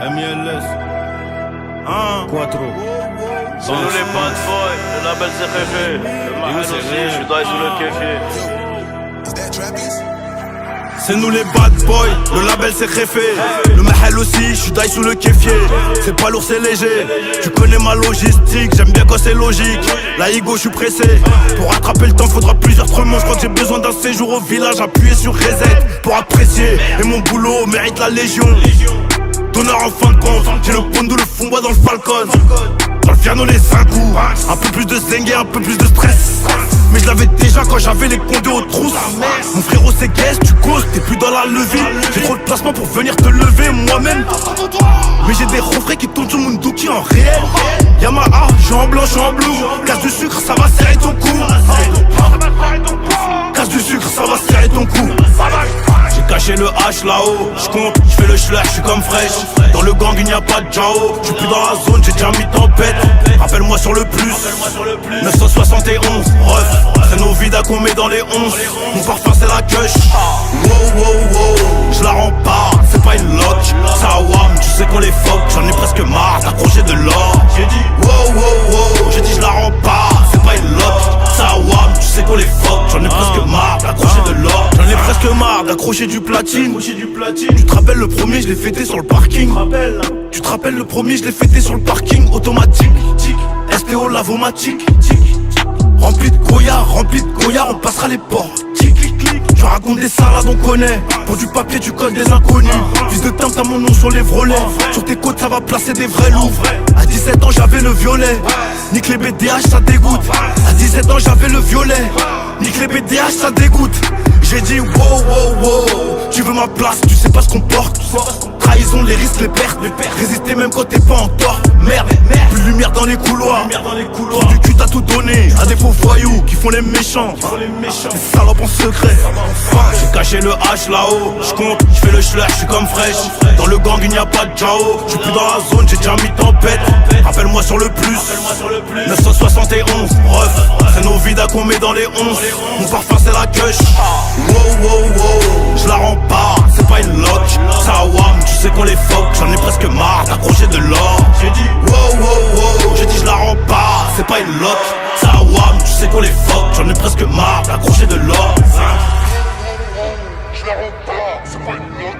MLS. Quattro. C'est nous les bad boys, le label c'est Réfé. Le mahal aussi, je suis dans sous le kéfier. C'est nous les bad boys, le label c'est Réfé. Le mahal aussi, je suis die sous le kéfier. C'est pas lourd, c'est léger. Tu connais ma logistique, j'aime bien quand c'est logique. La ego, je suis pressé. Pour rattraper le temps, faudra plusieurs trements. Je crois que j'ai besoin d'un séjour au village, appuyé sur reset pour apprécier. Et mon boulot mérite la légion. Donneur en fin de compte, j'ai le pondo, le fond bois dans le Falcon. Dans le piano les 5 coups, un peu plus de zengue, un peu plus de stress. Mais je l'avais déjà quand j'avais les condés aux trousses. Mon frérot c'est guest, tu causes, t'es plus dans la levée. J'ai trop de placement pour venir te lever moi-même. Mais j'ai des refrains qui tournent sur mon dookie en réel. Yamaha, je suis en blanc, je suis en bleu. Casse du sucre, ça va serrer ton cou. Casse du sucre, ça va serrer ton cou. J'ai caché le H là-haut, j'compte, j'fais le schler, j'suis comme fraîche. Dans le gang il n'y a pas de Jao, j'suis plus dans la zone, j'ai déjà mis tempête. Rappelle-moi sur le plus, 971, ref. C'est nos vidas qu'on met dans les 11. Mon parfum c'est la cush. Wow wow wow, j'la rends pas, c'est pas une lock. Ça wam, tu sais qu'on les fuck, j'en ai presque marre d'accrocher de l'or. J'ai dit wow wow wow, j'ai dit j'la rends pas, c'est pas une lock. Ça wam, tu sais qu'on les fuck, j'en ai presque marre d'accrocher de l'or. J'en ai presque marre d'accrocher du platine. Tu te rappelles le premier, je l'ai fêté sur le parking. Tu te rappelles le premier, je l'ai fêté sur le parking automatique. STO lavomatique. Rempli de Goya, on passera les portes. Tu racontes des salades, on connaît. Pour du papier, tu connais des inconnus. Fils de temps, t'as mon nom sur les vrolets. Sur tes côtes, ça va placer des vrais loups. À 17 ans, j'avais le violet. Nique les BDH, ça dégoûte. À 17 ans, j'avais le violet. Nique les BDH, ça dégoûte. J'ai dit wow wow wow. Tu veux ma place, tu sais pas ce qu'on porte. Trahison, les risques, les pertes. Résister même quand t'es pas en tort. Merde, plus de lumière dans les couloirs. Trop du cul, t'as tout donné à des faux voyous qui font les méchants. Des salopes en secret. J'ai caché le H là-haut. J'compte, j'fais le schler, j'suis comme fraîche. Dans le gang il n'y a pas de Jao. J'suis plus dans la zone, j'ai déjà mis tempête. Rappelle-moi sur le plus, 971, ref. C'est nos vidas qu'on met dans les 11. Mon parfum c'est la cush. Wow wow wow, j'la rends pas, c'est pas une lock. Ça wam, tu sais qu'on les fuck, j'en ai presque marre d'accrocher de l'or. J'ai dit wow wow wow, j'ai dit j'la rends pas, c'est pas une lock. Ça wam, tu sais qu'on les fuck, j'en ai presque marre d'accrocher de l'or. J'la rends pas, c'est pas une lock.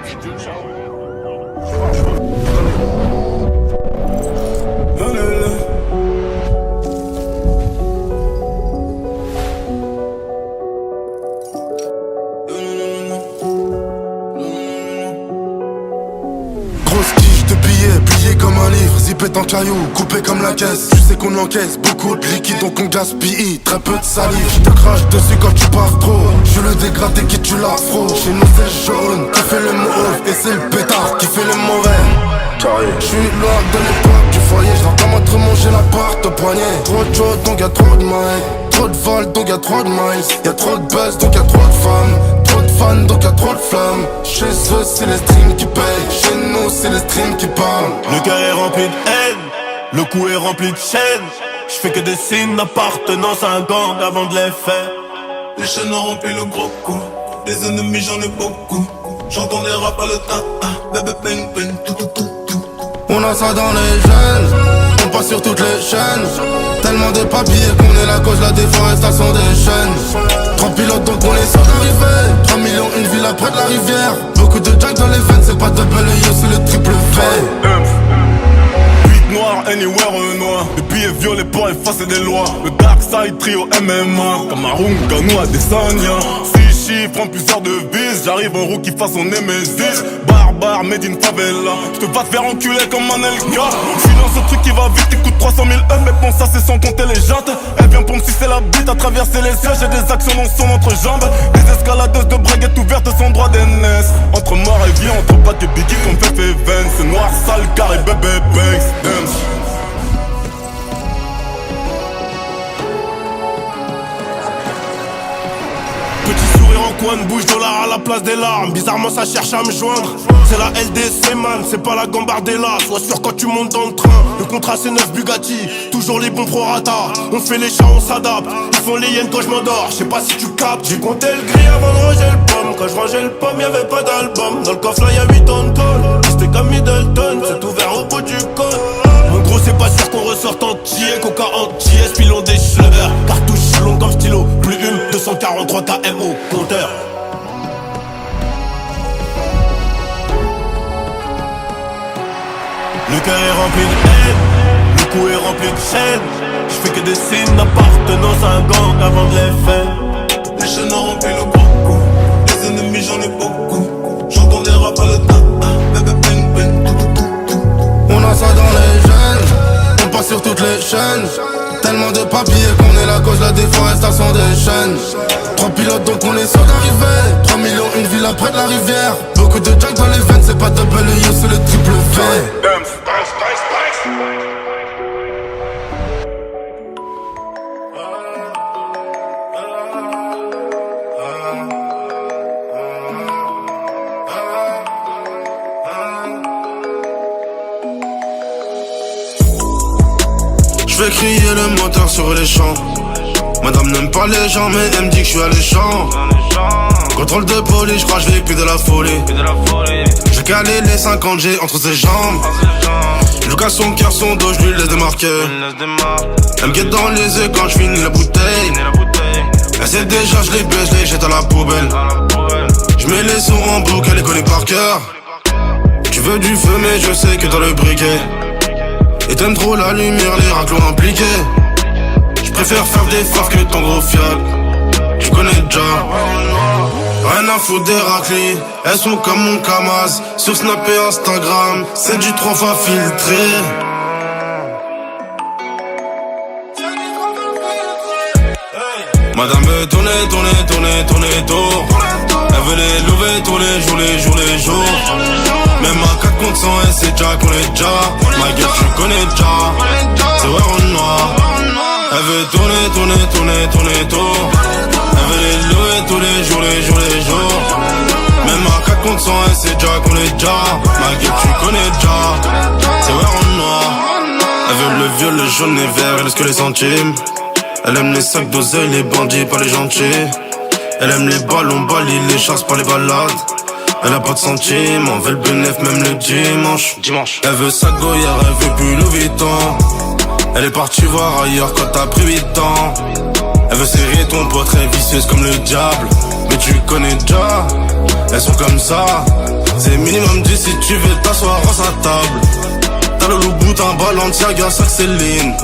Plié comme un livre, zippé en caillou, coupé comme la caisse. Tu sais qu'on encaisse beaucoup de liquide donc on gaspille très peu de salive. Je te crache dessus quand tu parles trop. Je suis le dégradé qui tue l'afro. Chez nous c'est jaune qui fait le mauve et c'est le pétard qui fait le mauvais. Je suis loin de l'époque du foyer, j'entends te manger la porte au poignet. Trop de choses donc y'a trop de miles. Trop de vols donc y'a trop de miles. Y'a trop de buzz donc y'a trop de femmes. Trop de fans donc y'a trop de flammes. Chez eux c'est les streams qui payent. Chez nous c'est les streams qui parlent. Le cœur est rempli de haine, le cou est rempli de chaînes. J'fais que des signes d'appartenance à un gang avant de les faire. Les chaînes ont rempli le gros coup. Des ennemis j'en ai beaucoup. J'entends les rap à le ta-ta. Bébé ping ping tout tout tout tout. On a ça dans les gènes, on passe sur toutes les chaînes. Tellement de papiers qu'on est la cause de la déforestation des chaînes. 30 pilotes donc on est sûr d'arriver. 3 millions une ville près de la rivière. Beaucoup de jack dans les veines, c'est pas double yo, c'est le triple fait. 8 noirs, anywhere noir. Des billets violets pour effacer des lois. Le dark side trio MMA. Cameroun, Ganou, Adesanya. 6 chiffres en plusieurs devises. J'arrive en rookie façon Nemesis. Barbare, made in favela. J'te vas te faire enculer comme un LK. J'suis dans ce truc qui va vite, qui coûte 300 000 euros. Mais bon, ça c'est sans compter les jantes. Elle vient pour me sucer la bite à traverser les cieux. J'ai des actions dans son entrejambe. Des escaladeuses de braguettes ouvertes sans droit d'aînesse. Entre mort et vie, entre Pac et Biggie comme fait Vance. C'est noir, sale, carré, bébé, banks. Petit sourire sourire en coin de bouche, dollar à la place des larmes. Bizarrement ça cherche à me joindre. C'est la LDC man, c'est pas la Gambardella. Sois sûr quand tu montes dans le train. Le contrat c'est 9 Bugatti, toujours les bons prorata. On fait les chats, on s'adapte. Ils font les hyènes quand je m'endors, je sais pas si tu captes. J'ai compté le gris avant de ranger le pomme. Quand je rangeais le pomme, y'avait pas d'album. Dans le coffre là y'a 8 tonnes tôle. C'était comme Middleton, c'est ouvert au bout du code. Mon gros c'est pas sûr qu'on ressorte entier. Coca entier, spilons des schleurs. Cartouche longue comme stylo, plus une 243 KMO, compteur. Le cœur est rempli de haine, le cou est rempli de chaînes. Je fais que des signes d'appartenance à un gang avant de les faire. Les chaînes ont rempli le gros coup. Les ennemis j'en ai beaucoup. J'entends des rap à le tata. Bébé bang bang tout tout tout tout. On a ça dans les jeunes, on passe sur toutes les chaînes. Tellement de papiers qu'on est la cause de la déforestation des chaînes. 3 pilotes donc on est sûr d'arriver. 3 millions une villa près de la rivière. Beaucoup de jack dans les veines, c'est pas double U, c'est le triple V. Je vais crier le moteur sur les champs. Madame n'aime pas les gens mais elle me dit que je suis alléchant. Contrôle de police, je crois que je vais plus de la folie. J'ai calé les 50 G entre ses jambes. Je lui casse son cœur, son dos, je lui laisse démarquer. Elle me guette dans les yeux quand je finis la bouteille. Elle sait déjà, je les baisse, je les jette à la poubelle. Je mets les sons en boucle, elle les connaît par cœur. Tu veux du feu mais je sais que t'as le briquet. Et t'aimes trop la lumière, les raclons impliqués. Je préfère faire des faves que ton gros fiat. Tu connais déjà. Rien à foutre des raclis. Elles sont comme mon Kamaz. Sur Snap et Instagram, c'est du 3 fois filtré. Madame veut tourner, tourner, tourner, tourner tour. Elle veut les lever tous les jours, les jours, les jours. Même à 4 contre 100, elle sait déjà qu'on est déjà. Ma gueule, tu connais déjà. C'est vrai en noir. Elle veut tourner, tourner, tourner, tourner tour. Elle veut les lever tous les jours, les jours, les jours. Même à 4 contre 100, elle sait déjà qu'on est déjà. Ma gueule, tu connais déjà. C'est vrai en noir. Elle veut le vieux, le jaune et vert, elle laisse que les centimes. Elle aime les sacs d'oseille, les bandits, pas les gentils. Elle aime les ballons, balis, les chasses, pas les balades. Elle a pas de sentiments, veut le bénéf même le dimanche. Elle veut sa goyard, elle veut plus Louis Vuitton. Elle est partie voir ailleurs quand t'as pris 8 ans. Elle veut serrer ton pote, très vicieuse comme le diable. Mais tu connais déjà, elles sont comme ça. C'est minimum 10 si tu veux t'asseoir à sa table. T'as le loup d'un Balenciaga, ça c'est Céline.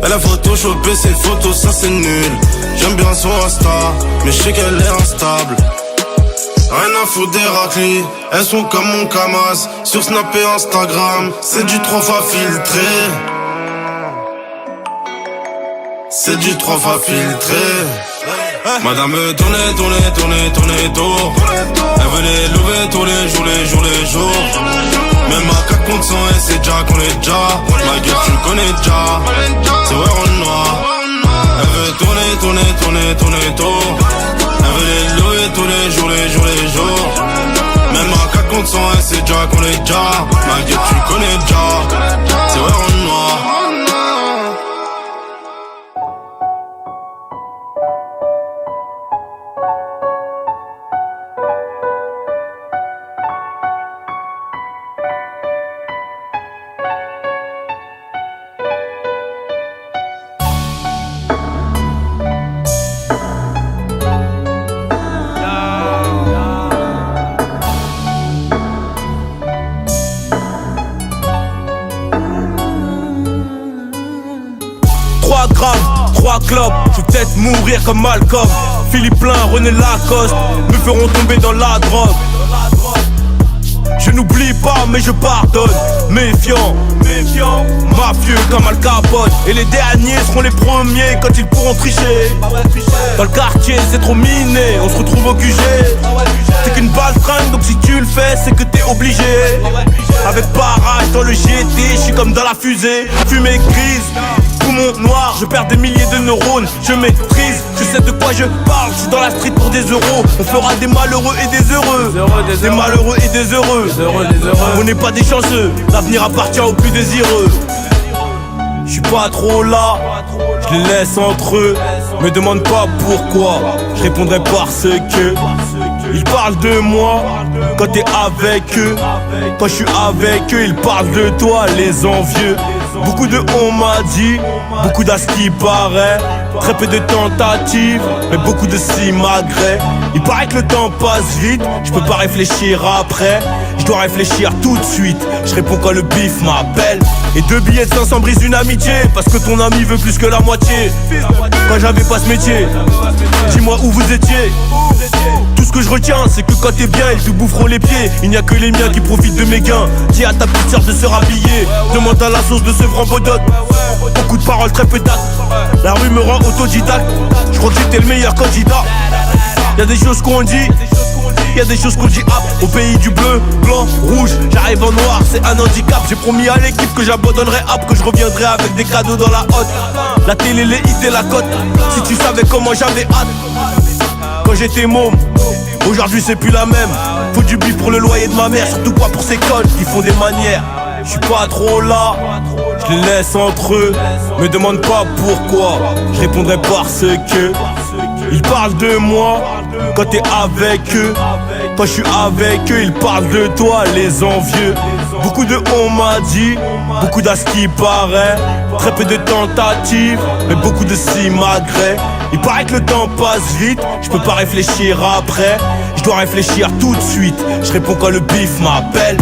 Elle a photoshopé ses photos, ça c'est nul. J'aime bien son Insta, mais je sais qu'elle est instable. Rien à foutre des raclis, elles sont comme mon Kamaz. Sur Snap et Instagram, c'est du 3 fois filtré. C'est du 3 fois filtré. Madame veut tourner, tourner, tourner, tourner tour. Elle veut les lever tous les jours, les jours, les jours. Même à 4 contre 100, elle sait déjà qu'on est déjà. Ma gueule, tu connais déjà. C'est vrai en noir. Elle veut tourner, tourner, tourner, tourner tour. Elle veut les lever tous les jours, les jours, les jours. Même à 4 contre 100, elle sait déjà qu'on est déjà. Ma gueule, tu connais déjà. C'est vrai en noir. Club, je vais peut-être mourir comme Malcolm. Philippe Plein, René Lacoste me feront tomber dans la drogue. Je n'oublie pas mais je pardonne. Méfiant, méfiant, mafieux comme Al Capone. Et les derniers seront les premiers quand ils pourront tricher. Dans le quartier c'est trop miné, on se retrouve au QG. C'est qu'une balle fringue donc si tu le fais c'est que t'es obligé. Avec barrage dans le GT, je suis comme dans la fusée. Fumée grise, poumons noirs, je perds des milliers de neurones. Je maîtrise, je sais de quoi je parle. Je suis dans la street pour des euros. On fera des malheureux et des heureux. Des malheureux et des heureux. On n'est pas des chanceux, l'avenir appartient aux plus désireux. Je suis pas trop là, je les laisse entre eux. Me demande pas pourquoi, je répondrai parce que ils parlent de moi quand t'es avec eux. Quand je suis avec eux, ils parlent de toi, les envieux. Beaucoup de on m'a dit, beaucoup d'à ce qui paraît. Très peu de tentatives, mais beaucoup de simagrées. Il paraît que le temps passe vite, je peux pas réfléchir après. Je dois réfléchir tout de suite, je réponds quand le bif m'appelle. Et 2 billets de 500 brisent une amitié, parce que ton ami veut plus que la moitié. Quand j'avais pas ce métier, dis-moi où vous étiez. Tout ce que je retiens, c'est que quand t'es bien, ils te boufferont les pieds. Il n'y a que les miens qui profitent de mes gains. Dis à ta petite sœur de se rhabiller, demande à la sauce de ce Bodoc. Beaucoup de paroles, très peu d'actes. La rue me rend autodidacte. Je crois que j'étais le meilleur candidat. Y'a des choses qu'on dit, y'a des choses qu'on dit hop. Au pays du bleu, blanc, rouge, j'arrive en noir, c'est un handicap. J'ai promis à l'équipe que j'abandonnerai hop, que je reviendrai avec des cadeaux dans la hotte. La télé, les hits et la cote. Si tu savais comment j'avais hâte quand j'étais môme, aujourd'hui c'est plus la même. Faut du bif pour le loyer de ma mère, surtout pas pour ces connes qui font des manières. Je suis pas trop là, je les laisse entre eux. Me demande pas pourquoi, je répondrai parce que ils parlent de moi quand t'es avec eux. Quand je suis avec eux, ils parlent de toi, les envieux. Beaucoup de on m'a dit, beaucoup d'à ce qui paraît. Très peu de tentatives, mais beaucoup de simagrées. Il paraît que le temps passe vite, je peux pas réfléchir après. Je dois réfléchir tout de suite, je réponds quand le bif m'appelle.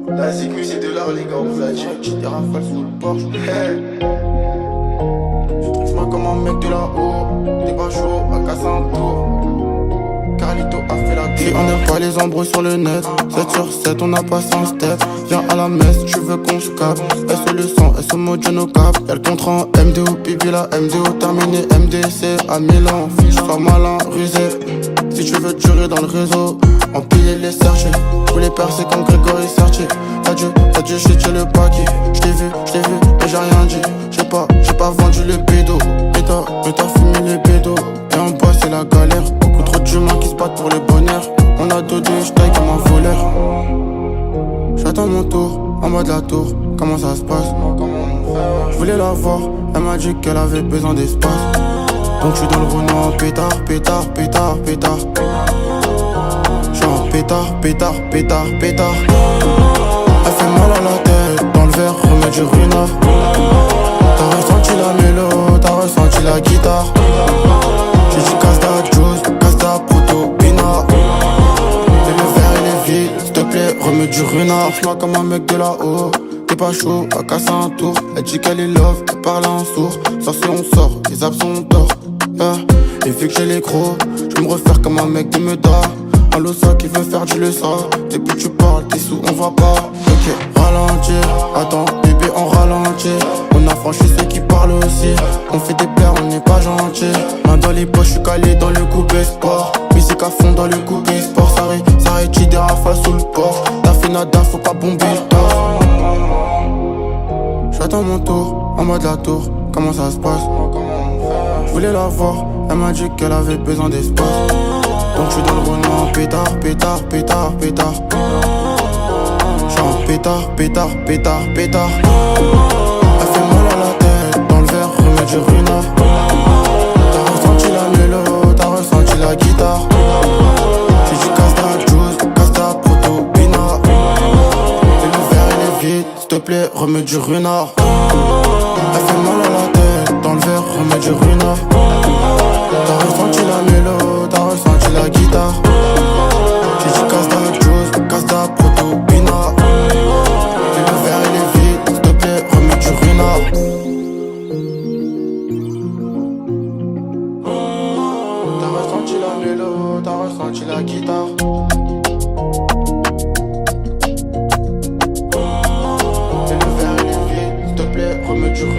La sécu c'est de l'art les gars, on vous a dit. Des rafales sous le Porsche. Hey. Je trouve moi comme un mec de là-haut. Des bas chauds à casser un tour. Carlito a fait la gueule. On n'aime pas les embrouilles sur le net. 7 sur 7 on a passé un step. Viens à la messe, tu veux qu'on se capte. S le sang, S au mot no cap. Y'a le contrat en MDO, pipi la MDO terminé MDC à Milan. Fiche sois malin, rusé. Si tu veux durer dans le réseau, empiler les sergés. Tous les percer comme Grégory Sertier. T'as dû chuter le paquet. J't'ai vu, mais j'ai rien dit. J'ai pas vendu le bédo. Mais t'as fumé les bédos. Et en bas c'est la galère. Beaucoup trop d'humains qui se battent pour le bonheur. On a dodé, j'taille comme un voleur. J'attends mon tour, en bas de la tour. Comment ça se passe? Je voulais la voir, elle m'a dit qu'elle avait besoin d'espace. Donc je suis dans le Renault, pétard. J'suis en pétard. Elle fait mal à la tête, dans le verre, remets du runard. T'as ressenti la mélo, t'as ressenti la guitare. J'ai dit Casta Juice, Casta Proto, Pina. Et le verre il est vide, s'il te plaît, remets du runard. J'm'en comme un mec de là-haut. T'es pas chaud, à casser un tour. Elle dit qu'elle est love, elle parle en sourd. Sorcier on sort, les absents d'or. Et vu que j'ai les crocs, je me refaire comme un mec de Meda. Un losa qui veut faire du leçon. Depuis que tu parles, t'es sous, on va pas. Ok, ralentir, attends, bébé on ralentit. On a franchi ceux qui parlent aussi. On fait des pleurs, on n'est pas gentil. Main dans les poches, je suis calé dans le coupé sport. Musique à fond dans le coupé sport. Ça rétire des rafales sous le port. T'as fait nada, faut pas bomber le torse. J'attends mon tour, en bas de la tour. Comment ça se passe? Je voulais la voir, elle m'a dit qu'elle avait besoin d'espace. Donc je suis dans le Renault, pétard. J'suis en pétard. Elle fait mal à la tête, dans le verre, remets du runard. T'as ressenti la mélo, t'as ressenti la guitare. J'ai dit Casta Juice, Casta Proto, Pina. Et le verre il est vide, s'il te plaît, remets du runard. Elle fait mal à la tête, dans le verre, remets du runard. T'as ressenti la mélo, t'as ressenti la guitare. J'ai dit Casta Juice, Casta Proto, Pina. Et le verre il est vide, s'il te plaît, remets du runard. T'as remets du